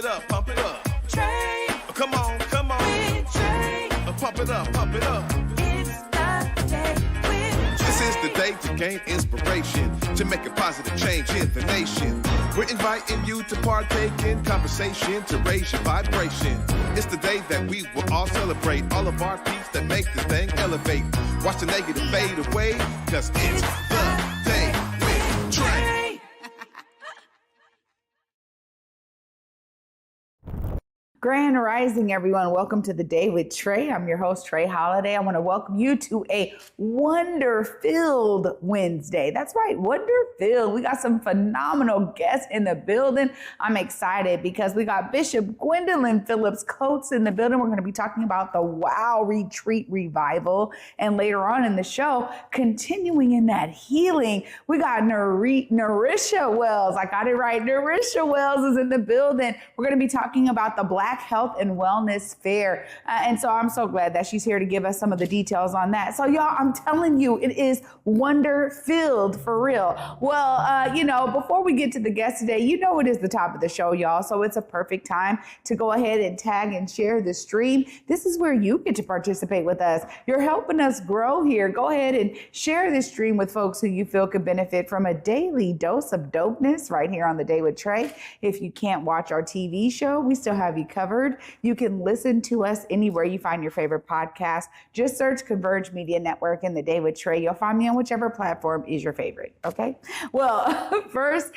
it up, pump it up. Trae. Come on, come on. With Trae. Pump it up, pump it up. It's the day with Trae. This is the day to gain inspiration, to make a positive change in the nation. We're inviting you to partake in conversation, to raise your vibration. It's the day that we will all celebrate all of our peace that make this thing elevate. Watch the negative fade away, cause it's the day with Trae. Grand Rising, everyone. Welcome to the Day with Trae. I'm your host, Trae Holiday. I want to welcome you to a wonder-filled Wednesday. That's right, wonder-filled. We got some phenomenal guests in the building. I'm excited because we got Bishop Gwendolyn Phillips Coates in the building. We're going to be talking about the Wow Retreat Revival. And later on in the show, continuing in that healing, we got Nourisha Wells. I got it right. Nourisha Wells is in the building. We're going to be talking about the Black Health and Wellness Fair. And so I'm so glad that she's here to give us some of the details on that. So y'all, I'm telling you, it is wonder-filled for real. Well, before we get to the guest today, it is the top of the show, y'all. So it's a perfect time to go ahead and tag and share the stream. This is where you get to participate with us. You're helping us grow here. Go ahead and share this stream with folks who you feel could benefit from a daily dose of dopeness right here on The Day with Trae. If you can't watch our TV show, we still have you covered. You can listen to us anywhere you find your favorite podcast. Just search Converge Media Network and The Day with Trae. You'll find me on whichever platform is your favorite. Okay. Well, first,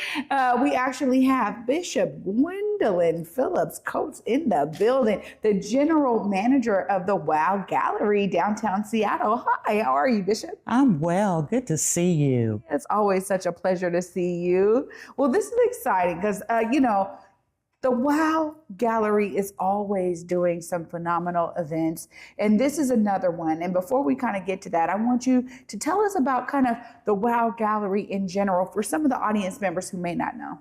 we actually have Bishop Gwendolyn Phillips Coates in the building, the general manager of the Wow Gallery downtown Seattle. Hi, how are you, Bishop? I'm well. Good to see you. It's always such a pleasure to see you. Well, this is exciting because, the Wow Gallery is always doing some phenomenal events, and this is another one. And before we kind of get to that, I want you to tell us about kind of the Wow Gallery in general for some of the audience members who may not know.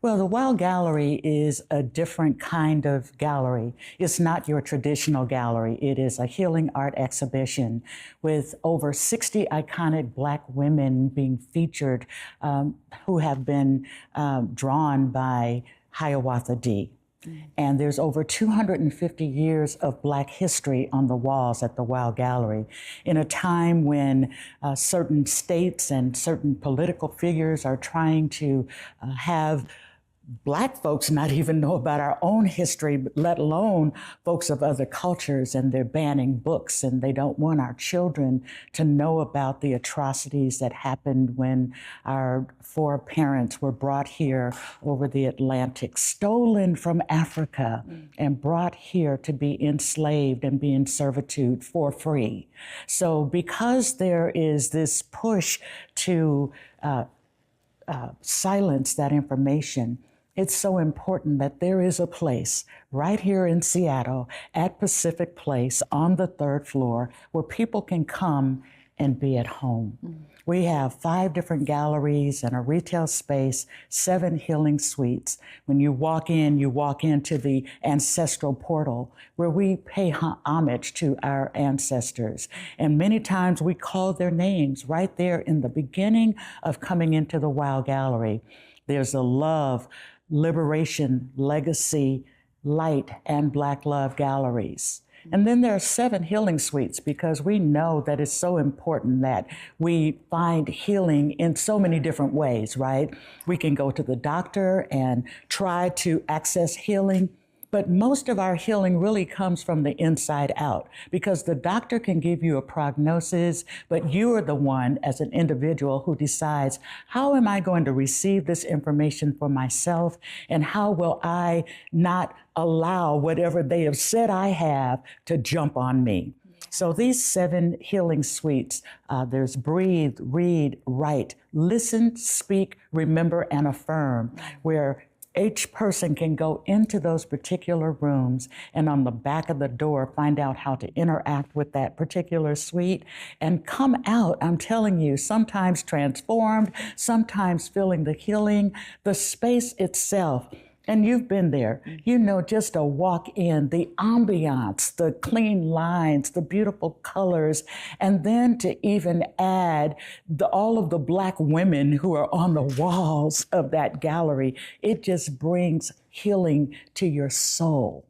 Well, the Wow Gallery is a different kind of gallery. It's not your traditional gallery. It is a healing art exhibition with over 60 iconic Black women being featured who have been drawn by Hiawatha D. And there's over 250 years of Black history on the walls at the Wow Gallery in a time when certain states and certain political figures are trying to have Black folks not even know about our own history, let alone folks of other cultures, and they're banning books, and they don't want our children to know about the atrocities that happened when our foreparents were brought here over the Atlantic, stolen from Africa and brought here to be enslaved and be in servitude for free. So because there is this push to silence that information, it's so important that there is a place right here in Seattle at Pacific Place on the 3rd floor where people can come and be at home. We have 5 different galleries and a retail space, 7 healing suites. When you walk into the ancestral portal where we pay homage to our ancestors. And many times we call their names right there in the beginning of coming into the Wow Gallery. There's a love, liberation, legacy, light, and Black love galleries. And then there are 7 healing suites because we know that it's so important that we find healing in so many different ways, right? We can go to the doctor and try to access healing, but most of our healing really comes from the inside out because the doctor can give you a prognosis, but you are the one as an individual who decides, how am I going to receive this information for myself, and how will I not allow whatever they have said I have to jump on me? So these 7 healing suites, there's breathe, read, write, listen, speak, remember, and affirm, where each person can go into those particular rooms and on the back of the door find out how to interact with that particular suite and come out, I'm telling you, sometimes transformed, sometimes feeling the healing. The space itself And you've been there. You know, just to walk in, the ambiance, the clean lines, the beautiful colors, and then to even add all of the Black women who are on the walls of that gallery, it just brings healing to your soul.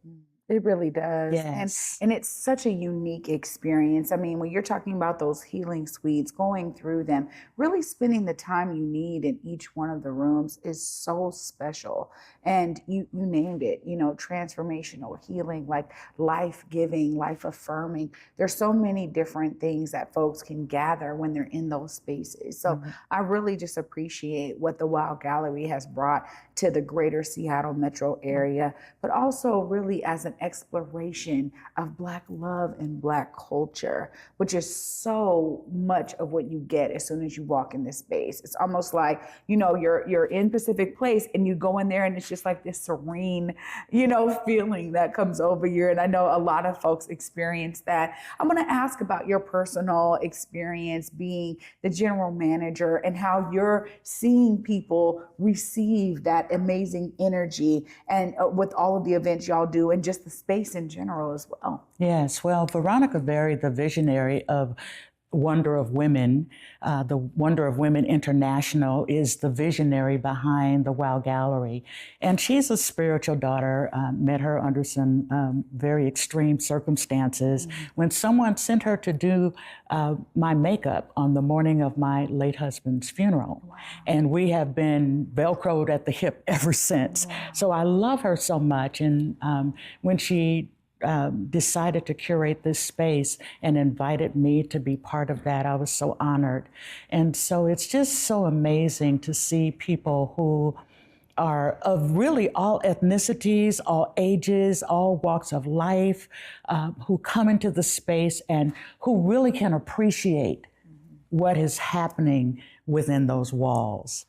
It really does. Yes. And it's such a unique experience. I mean, when you're talking about those healing suites, going through them, really spending the time you need in each one of the rooms is so special. And you named it, you know, transformational healing, like life-giving, life-affirming. There's so many different things that folks can gather when they're in those spaces. So I really just appreciate what the Wow Gallery has brought to the greater Seattle metro area, but also really as an exploration of Black love and Black culture, which is so much of what you get as soon as you walk in this space. It's almost like, you know, you're in Pacific Place and you go in there and it's just like this serene, you know, feeling that comes over you. And I know a lot of folks experience that. I'm going to ask about your personal experience being the general manager and how you're seeing people receive that amazing energy and with all of the events y'all do and just the space in general as well. Yes, well, Veronica Berry, the visionary of Wonder of Women, the Wonder of Women International, is the visionary behind the Wow Gallery. And she's a spiritual daughter, met her under some very extreme circumstances when someone sent her to do my makeup on the morning of my late husband's funeral. Wow. And we have been Velcroed at the hip ever since. Wow. So I love her so much. And when she decided to curate this space and invited me to be part of that, I was so honored. And so it's just so amazing to see people who are of really all ethnicities, all ages, all walks of life, who come into the space and who really can appreciate what is happening within those walls.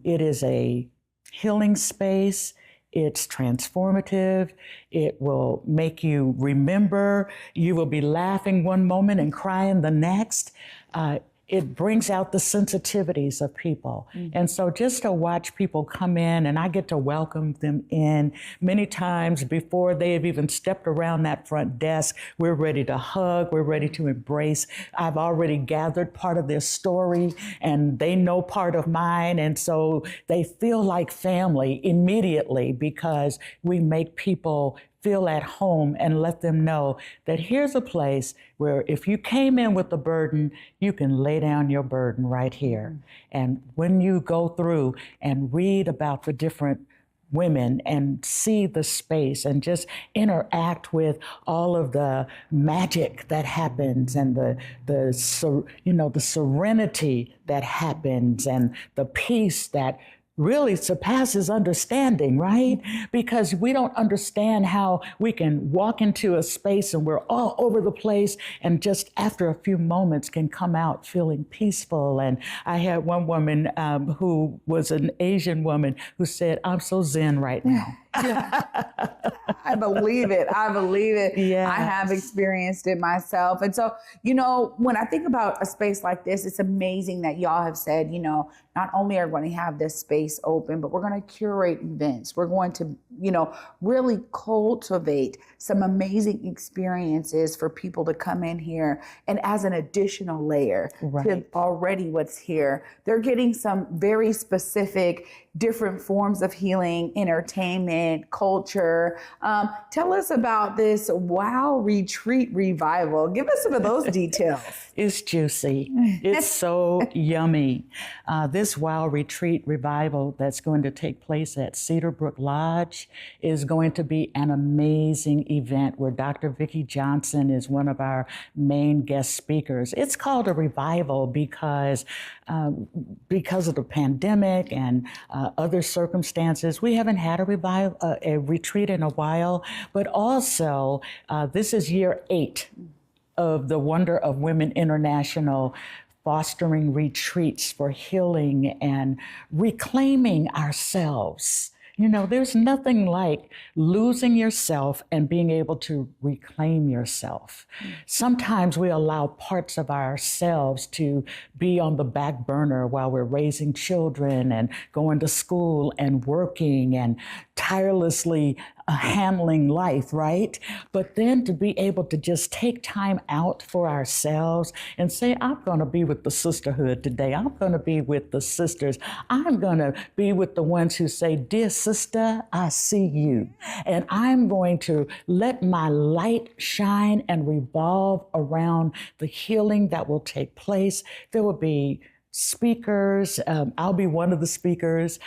It is a healing space. It's transformative. It will make you remember. You will be laughing one moment and crying the next. It brings out the sensitivities of people. And so just to watch people come in, and I get to welcome them in many times before they have even stepped around that front desk, we're ready to hug, we're ready to embrace. I've already gathered part of their story and they know part of mine. And so they feel like family immediately because we make people feel at home and let them know that here's a place where if you came in with a burden, you can lay down your burden right here. And when you go through and read about the different women and see the space and just interact with all of the magic that happens and the serenity that happens and the peace that really surpasses understanding, right? Because we don't understand how we can walk into a space and we're all over the place and just after a few moments can come out feeling peaceful. And I had one woman who was an Asian woman who said, "I'm so zen right now." I believe it. I believe it. Yes. I have experienced it myself. And so, you know, when I think about a space like this, it's amazing that y'all have said, you know, not only are we going to have this space open, but we're going to curate events. We're going to, you know, really cultivate some amazing experiences for people to come in here. And as an additional layer to already what's here, they're getting some very specific different forms of healing, entertainment, culture. Tell us about this Wow Retreat Revival. Give us some of those details. It's juicy. It's so yummy. This Wow Retreat Revival that's going to take place at Cedar Brook Lodge is going to be an amazing event where Dr. Vicki Johnson is one of our main guest speakers. It's called a revival because of the pandemic and other circumstances. We haven't had a retreat in a while, but also this is year 8 of the Wonder of Women International fostering retreats for healing and reclaiming ourselves You know, there's nothing like losing yourself and being able to reclaim yourself. Sometimes we allow parts of ourselves to be on the back burner while we're raising children and going to school and working and tirelessly handling life, right? But then to be able to just take time out for ourselves and say, I'm going to be with the sisterhood today. I'm going to be with the sisters. I'm going to be with the ones who say, dear sister, I see you. And I'm going to let my light shine and revolve around the healing that will take place. There will be speakers. I'll be one of the speakers.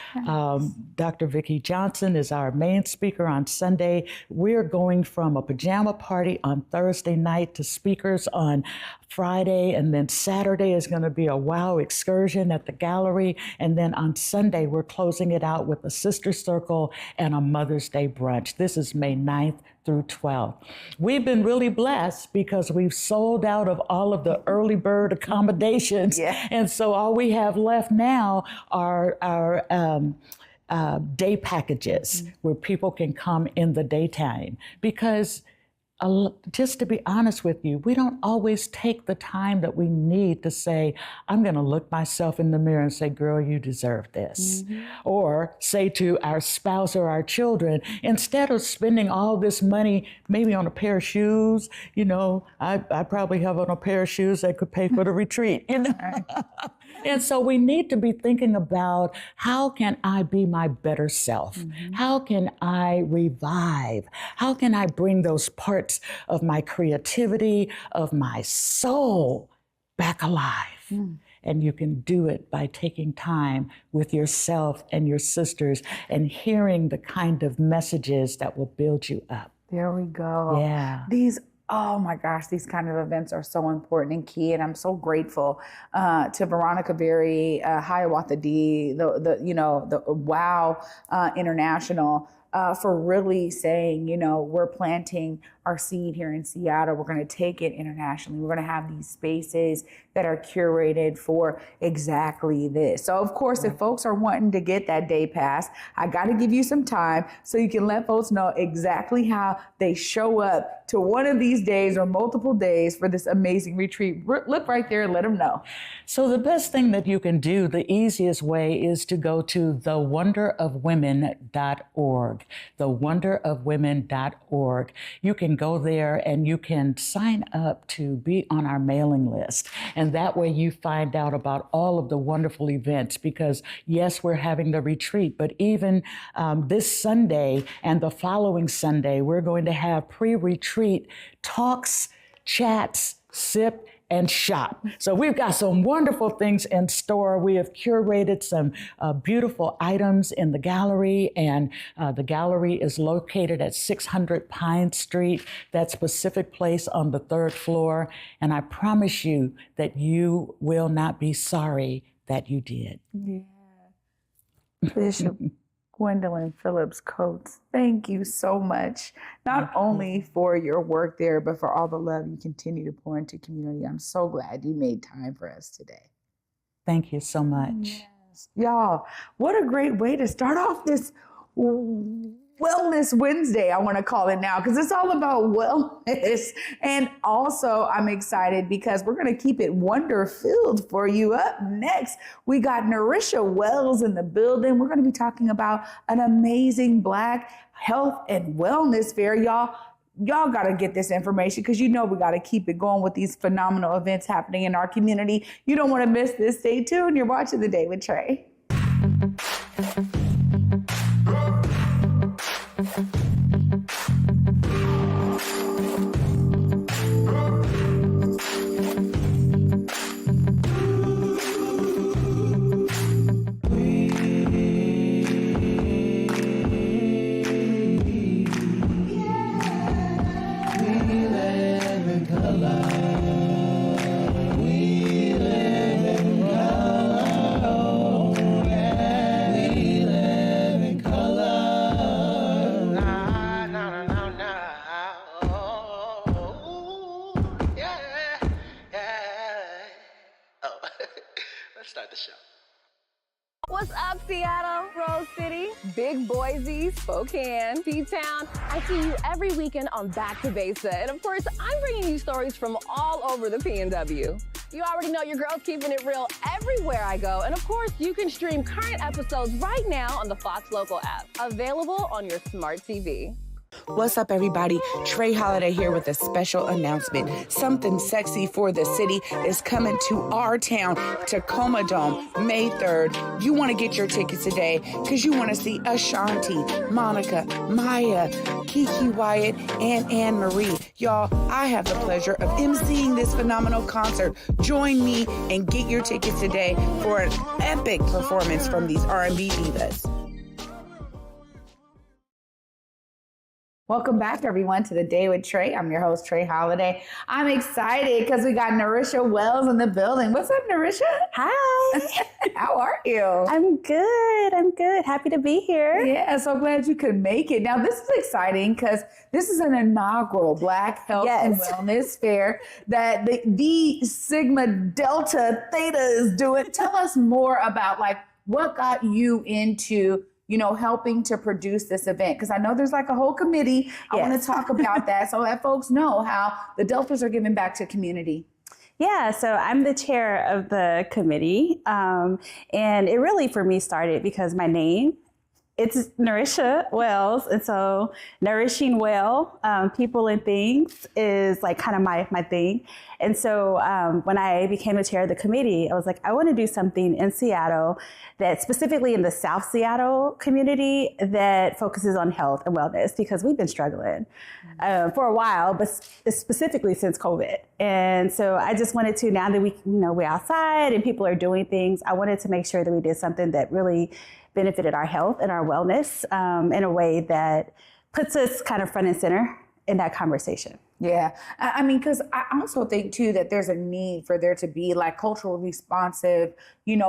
Dr. Vicki Johnson is our main speaker on Sunday. We're going from a pajama party on Thursday night to speakers on Friday, and then Saturday is going to be a wow excursion at the gallery. And then on Sunday, we're closing it out with a sister circle and a Mother's Day brunch. This is May 9th through 12th. We've been really blessed because we've sold out of all of the early bird accommodations. Yeah. And so all we have left now are our day packages where people can come in the daytime, because just to be honest with you, we don't always take the time that we need to say, I'm going to look myself in the mirror and say, girl, you deserve this. Or say to our spouse or our children, instead of spending all this money, maybe on a pair of shoes, you know, I probably have on a pair of shoes that could pay for the retreat, you know. And so we need to be thinking about, how can I be my better self? How can I revive? How can I bring those parts of my creativity, of my soul back alive? And you can do it by taking time with yourself and your sisters and hearing the kind of messages that will build you up. There we go. Yeah. Oh my gosh, these kind of events are so important and key, and I'm so grateful to Veronica Berry, Hiawatha D, the Wow International for really saying, you know, we're planting our seed here in Seattle. We're going to take it internationally. We're going to have these spaces that are curated for exactly this. So of course, if folks are wanting to get that day pass, I got to give you some time so you can let folks know exactly how they show up to one of these days or multiple days for this amazing retreat. Look right there and let them know. So the best thing that you can do, the easiest way, is to go to thewonderofwomen.org, thewonderofwomen.org. You can go there and you can sign up to be on our mailing list. And that way you find out about all of the wonderful events, because yes, we're having the retreat, but even this Sunday and the following Sunday, we're going to have pre-retreat talks, chats, sip, and shop. So we've got some wonderful things in store. We have curated some beautiful items in the gallery, and the gallery is located at 600 Pine Street. That's Pacific Place on the 3rd floor. And I promise you that you will not be sorry that you did. Yeah. Bishop Gwendolyn Phillips Coates, thank you so much, not only for your work there, but for all the love you continue to pour into community. I'm so glad you made time for us today. Thank you so much. Yes. Y'all, what a great way to start off this Wellness Wednesday, I want to call it now, because it's all about wellness. And also, I'm excited because we're going to keep it wonder-filled for you. Up next, we got Nourisha Wells in the building. We're going to be talking about an amazing Black health and wellness fair. Y'all got to get this information, because you know we got to keep it going with these phenomenal events happening in our community. You don't want to miss this. Stay tuned. You're watching The Day with Trae. Let's start the show. What's up, Seattle, Rose City, Big Boise, Spokane, P-Town? I see you every weekend on Back to Besa. And of course, I'm bringing you stories from all over the PNW. You already know your girl's keeping it real everywhere I go. And of course, you can stream current episodes right now on the Fox Local app, available on your smart TV. What's up, everybody? Trae Holiday here with a special announcement. Something sexy for the city is coming to our town, Tacoma Dome, May 3rd. You want to get your tickets today because you want to see Ashanti, Monica, Maya, Kiki Wyatt, and Anne Marie. Y'all, I have the pleasure of emceeing this phenomenal concert. Join me and get your tickets today for an epic performance from these R&B divas. Welcome back, everyone, to the Day with Trae. I'm your host, Trae Holiday. I'm excited because we got Nourisha Wells in the building. What's up, Nourisha? Hi. How are you? I'm good. Happy to be here. Yeah, so glad you could make it. Now, this is exciting because this is an inaugural Black Health and Wellness Fair that the Sigma Delta Theta is doing. Tell us more about what got you into helping to produce this event? Because I know there's a whole committee. I want to talk about that so that folks know how the Deltas are giving back to community. Yeah, so I'm the chair of the committee. And it really, for me, started because my name, it's Nourisha Wells. And so nourishing well, people and things is kind of my thing. And so when I became the chair of the committee, I was like, I want to do something in Seattle that specifically in the South Seattle community that focuses on health and wellness, because we've been struggling for a while, but specifically since COVID. And so I just wanted to, now that we're outside and people are doing things, I wanted to make sure that we did something that really benefited our health and our wellness in a way that puts us kind of front and center in that conversation. Yeah. I mean, because I also think, too, that there's a need for there to be culturally responsive,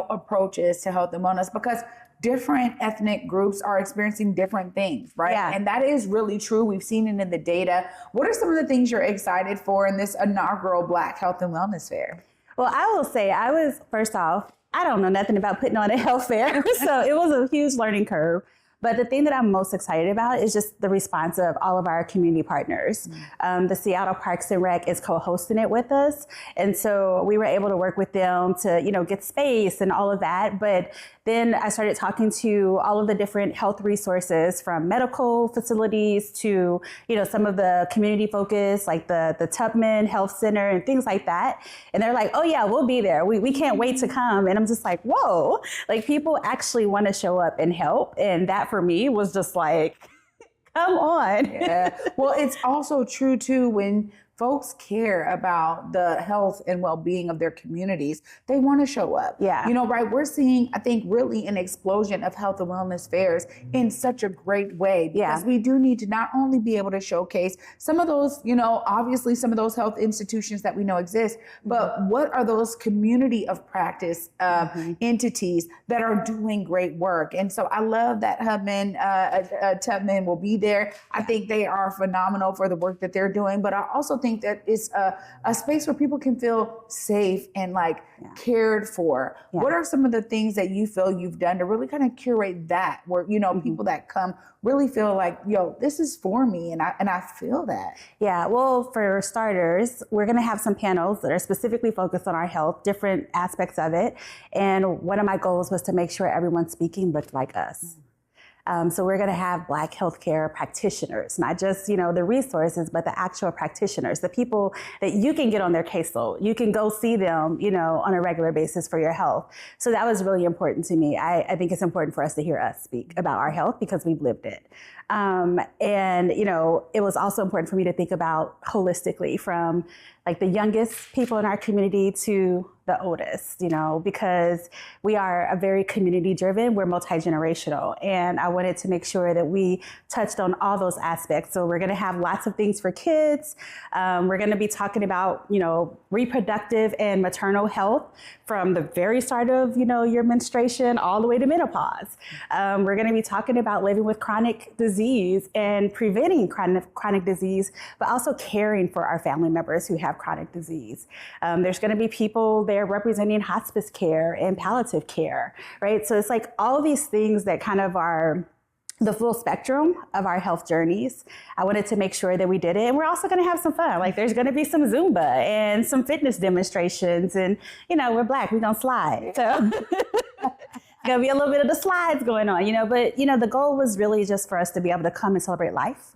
approaches to health and wellness, because different ethnic groups are experiencing different things, right? Yeah. And that is really true. We've seen it in the data. What are some of the things you're excited for in this inaugural Black Health and Wellness Fair? Well, I will say first off, I don't know nothing about putting on a health fair. So it was a huge learning curve. But the thing that I'm most excited about is just the response of all of our community partners. The Seattle Parks and Rec is co-hosting it with us. And so we were able to work with them to, get space and all of that. But then I started talking to all of the different health resources, from medical facilities to, some of the community focus, like the Tubman Health Center and things like that. And they're like, oh yeah, we'll be there. We can't wait to come. And I'm just like, whoa, people actually want to show up and help. And that for me was just come on. Yeah. Well, it's also true too, when folks care about the health and well-being of their communities, they want to show up. Yeah. Right. We're seeing, I think, really an explosion of health and wellness fairs in such a great way, because we do need to not only be able to showcase some of those, obviously some of those health institutions that we know exist, but what are those community of practice entities that are doing great work? And so I love that Tubman will be there. I think they are phenomenal for the work that they're doing, but I also think that it's a space where people can feel safe and cared for. Yeah. What are some of the things that you feel you've done to really kind of curate that, where, people that come really feel this is for me, and I feel that? Yeah, well, for starters, we're going to have some panels that are specifically focused on our health, different aspects of it. And one of my goals was to make sure everyone speaking looked like us. So we're going to have Black healthcare practitioners, not just, the resources, but the actual practitioners, the people that you can get on their caseload. You can go see them, on a regular basis for your health. So that was really important to me. I think it's important for us to hear us speak about our health because we've lived it. And, it was also important for me to think about holistically, from the youngest people in our community to the oldest, because we are a very community driven, we're multi-generational. And I wanted to make sure that we touched on all those aspects. So we're going to have lots of things for kids. We're going to be talking about, reproductive and maternal health from the very start of, your menstruation all the way to menopause. We're going to be talking about living with chronic disease and preventing chronic disease, but also caring for our family members who have chronic disease. There's going to be people there there representing hospice care and palliative care, right? So it's like all these things that kind of are the full spectrum of our health journeys. I wanted to make sure that we did it. And we're also going to have some fun. Like there's going to be some Zumba and some fitness demonstrations. And, you know, we're Black, we're going to slide. So going to be a little bit of the slides going on, you know. But, you know, the goal was really just for us to be able to come and celebrate life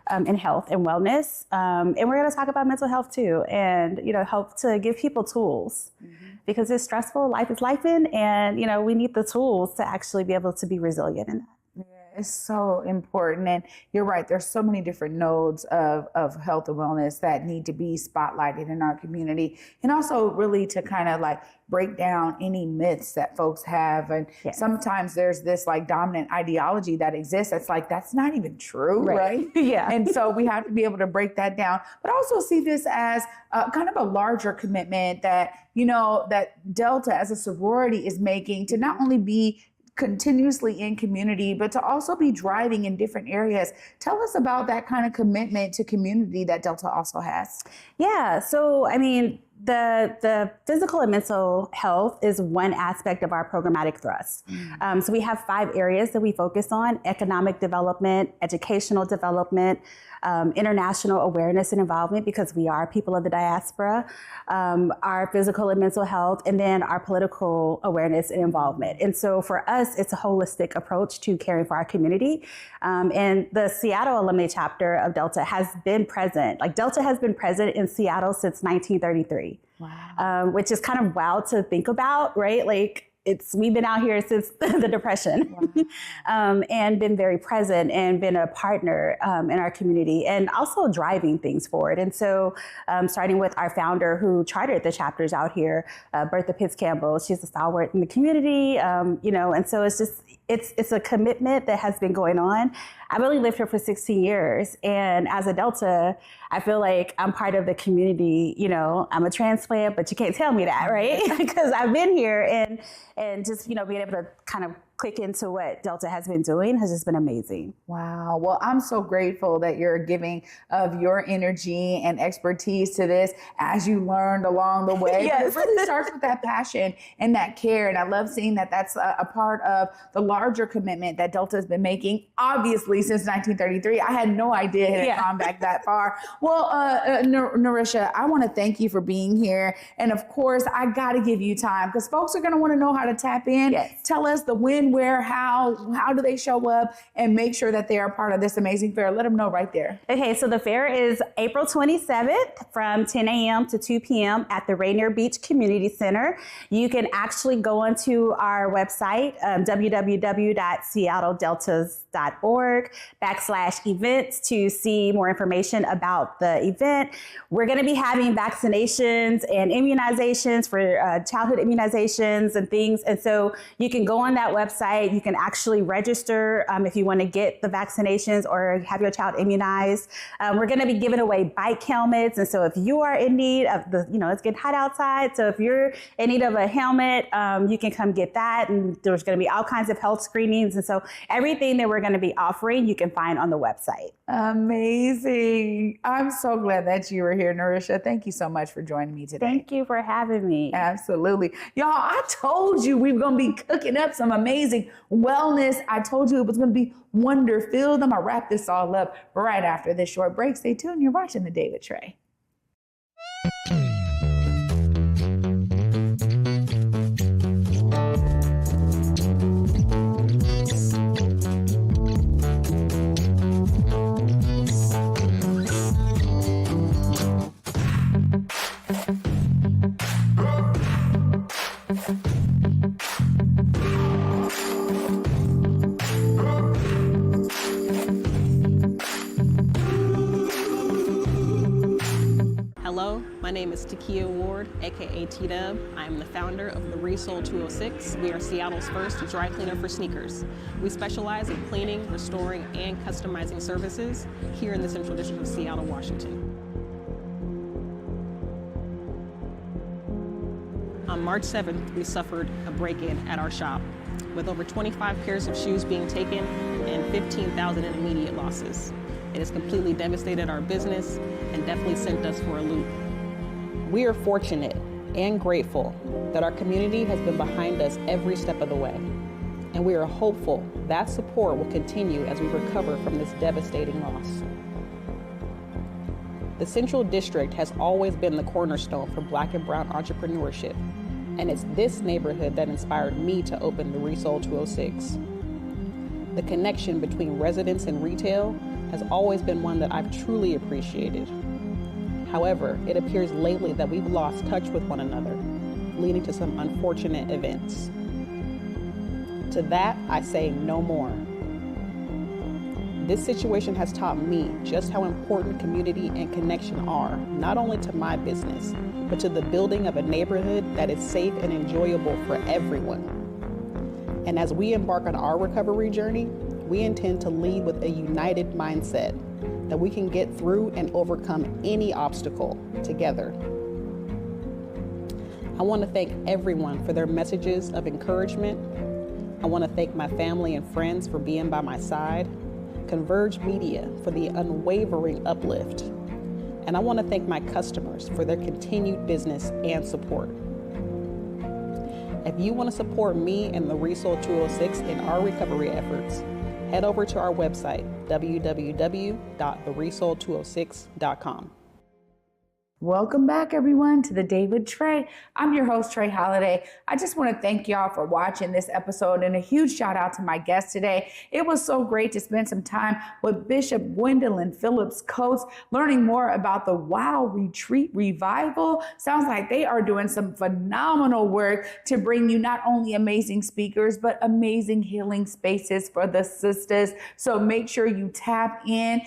and health and wellness. And we're going to talk about mental health too. And, you know, help to give people tools. Because it's stressful, life is lifing. And, you know, we need the tools to actually be able to be resilient in that. It's so important. And you're right. There's so many different nodes of health and wellness that need to be spotlighted in our community. And also really to kind of like break down any myths that folks have. And sometimes there's this like dominant ideology that exists. That's like, that's not even true. Right. Yeah. And so we have to be able to break that down, but also see this as kind of a larger commitment that, you know, that Delta as a sorority is making to not only be continuously in community, but to also be driving in different areas. Tell us about that kind of commitment to community that Delta also has. Yeah. So, I mean, the physical and mental health is one aspect of our programmatic thrust. So we have 5 areas that we focus on: economic development, educational development, international awareness and involvement, because we are people of the diaspora, our physical and mental health, and then our political awareness and involvement. And so for us, it's a holistic approach to caring for our community. And the Seattle Alumnae chapter of Delta has been present. Like Delta has been present in Seattle since 1933. Wow. Which is kind of wild to think about, right? Like we've been out here since the Depression. Wow. And been very present and been a partner in our community and also driving things forward. And so starting with our founder who chartered the chapters out here, Bertha Pitts Campbell, she's a stalwart in the community, you know, and so it's just, it's a commitment that has been going on. I've only lived here for 16 years. And as a Delta, I feel like I'm part of the community. You know, I'm a transplant, but you can't tell me that, right? Because I've been here and just, you know, being able to kind of click into what Delta has been doing has just been amazing. Wow. Well, I'm so grateful that you're giving of your energy and expertise to this as you learned along the way. Yes. But it really starts with that passion and that care. And I love seeing that that's a part of the larger commitment that Delta has been making, obviously, since 1933. I had no idea it had gone back that far. Well, Nourisha, I want to thank you for being here. And of course, I got to give you time because folks are going to want to know how to tap in. Yes. Tell us the when, where, how do they show up, and make sure that they are part of this amazing fair. Let them know right there. Okay, so the fair is April 27th from 10 a.m. to 2 p.m. at the Rainier Beach Community Center. You can actually go onto our website, www.seattledeltas.org/events to see more information about the event. We're going to be having vaccinations and immunizations for childhood immunizations and things. And so you can go on that website. You can actually register if you want to get the vaccinations or have your child immunized. We're going to be giving away bike helmets. And so if you are in need of it's getting hot outside. So if you're in need of a helmet, you can come get that. And there's going to be all kinds of health screenings. And so everything that we're going to be offering, you can find on the website. Amazing. I'm so glad that you were here, Nourisha. Thank you so much for joining me today. Thank you for having me. Absolutely. Y'all, I told you we were going to be cooking up some amazing wellness. I told you it was going to be wonder-filled. I'm going to wrap this all up right after this short break. Stay tuned. You're watching The Day with Trae. Hello, my name is Takia Ward, aka Theta. I am the founder of the Resole 206. We are Seattle's first dry cleaner for sneakers. We specialize in cleaning, restoring, and customizing services here in the Central District of Seattle, Washington. On March 7th, we suffered a break-in at our shop, with over 25 pairs of shoes being taken and $15,000 in immediate losses. It has completely devastated our business and definitely sent us for a loop. We are fortunate and grateful that our community has been behind us every step of the way. And we are hopeful that support will continue as we recover from this devastating loss. The Central District has always been the cornerstone for Black and Brown entrepreneurship, and it's this neighborhood that inspired me to open the Resole 206. The connection between residents and retail has always been one that I've truly appreciated. However, it appears lately that we've lost touch with one another, leading to some unfortunate events. To that, I say no more. This situation has taught me just how important community and connection are, not only to my business, but to the building of a neighborhood that is safe and enjoyable for everyone. And as we embark on our recovery journey, we intend to lead with a united mindset that we can get through and overcome any obstacle together. I want to thank everyone for their messages of encouragement. I want to thank my family and friends for being by my side, Converge Media for the unwavering uplift, and I want to thank my customers for their continued business and support. If you want to support me and the Resole 206 in our recovery efforts, head over to our website, www.theresole206.com. Welcome back, everyone, to the Day with Trae. I'm your host, Trae Holiday. I just want to thank y'all for watching this episode, and a huge shout out to my guest today. It was so great to spend some time with Bishop Gwendolyn Phillips Coates, learning more about the Wow Retreat Revival. Sounds like they are doing some phenomenal work to bring you not only amazing speakers, but amazing healing spaces for the sisters. So make sure you tap in,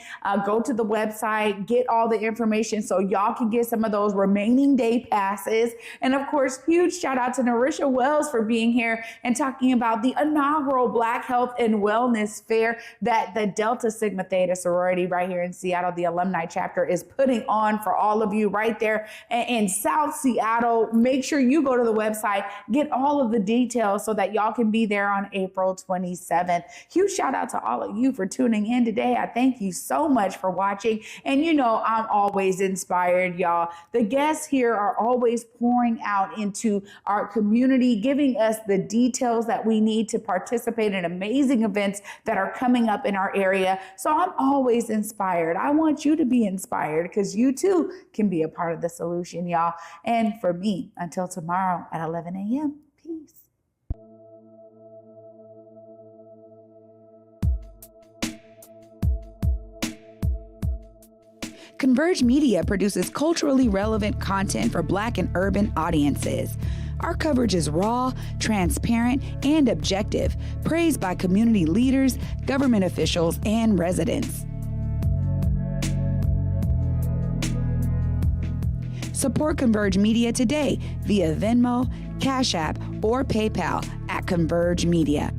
go to the website, get all the information so y'all can get some of those remaining day passes. And of course, huge shout out to Nourisha Wells for being here and talking about the inaugural Black Health and Wellness Fair that the Delta Sigma Theta sorority right here in Seattle, the Alumnae chapter, is putting on for all of you right there in South Seattle. Make sure you go to the website, get all of the details so that y'all can be there on April 27th. Huge shout out to all of you for tuning in today. I thank you so much for watching. And you know, I'm always inspired, y'all. The guests here are always pouring out into our community, giving us the details that we need to participate in amazing events that are coming up in our area. So I'm always inspired. I want you to be inspired because you too can be a part of the solution, y'all. And for me, until tomorrow at 11 a.m., peace. Converge Media produces culturally relevant content for Black and urban audiences. Our coverage is raw, transparent, and objective, praised by community leaders, government officials, and residents. Support Converge Media today via Venmo, Cash App, or PayPal at Converge Media.